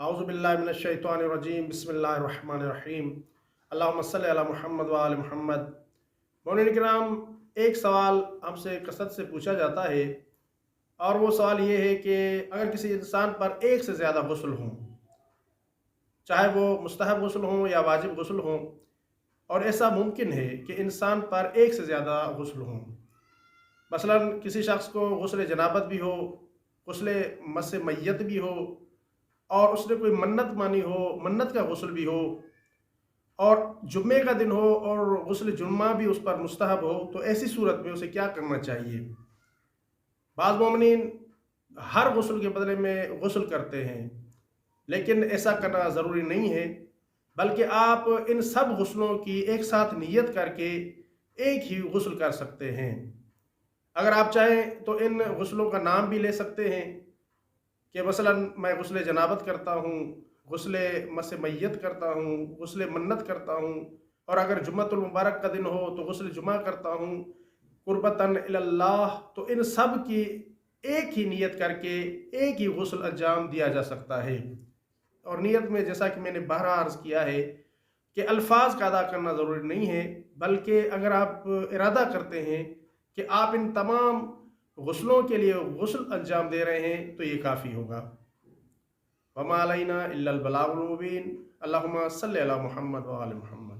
अऊज़ु बिल्लाहि मिनश शैतानिर रजीम बिस्मिल्लाहिर रहमानिर रहीम अल्लाहुम्मा सल्लि अला मुहम्मद व आलि मुहम्मद। मोमिन किराम, एक सवाल हमसे कसरत से पूछा जाता है और वो सवाल ये है कि अगर किसी इंसान पर एक से ज़्यादा गुस्ल हों, चाहे वो मुस्तहब गुस्ल हों या वाजिब गुस्ल हों, और ऐसा मुमकिन है कि इंसान पर एक से ज़्यादा गुस्ल हों। मसलन किसी शख्स को गुस्ल जनाबत भी हो, गुस्ल मस मैयत भी हो, और उसने कोई मन्नत मानी हो, मन्नत का गुस्ल भी हो, और जुम्मे का दिन हो और गुस्ल जुम्मा भी उस पर मुस्तहब हो, तो ऐसी सूरत में उसे क्या करना चाहिए? बाज़ मोमिनीन हर गुस्ल के बदले में गुस्ल करते हैं, लेकिन ऐसा करना ज़रूरी नहीं है, बल्कि आप इन सब गुस्लों की एक साथ नियत करके एक ही गुस्ल कर सकते हैं। अगर आप चाहें तो इन गुस्लों का नाम भी ले सकते हैं कि मसलन मैं गुस्ल जनाबत करता हूँ, गुस्ल मस मैयत करता हूँ, गुस्ल मन्नत करता हूँ, और अगर जुम्मतुल मुबारक का दिन हो तो गुस्ल जुमा करता हूँ कुर्बतन इलल्लाह। तो इन सब की एक ही नियत करके एक ही गुस्ल अंजाम दिया जा सकता है। और नियत में जैसा कि मैंने बहरा अर्ज़ किया है कि अल्फाज का अदा करना ज़रूरी नहीं है, बल्कि अगर आप इरादा करते हैं कि आप इन तमाम गुस्लों के लिए गुस्ल अंजाम दे रहे हैं तो ये काफ़ी होगा। वमा अलैना इल्लल बलागुल मुबीन। अल्लाहुम्मा सल्लि अला मुहम्मद व आलि मुहम्मद।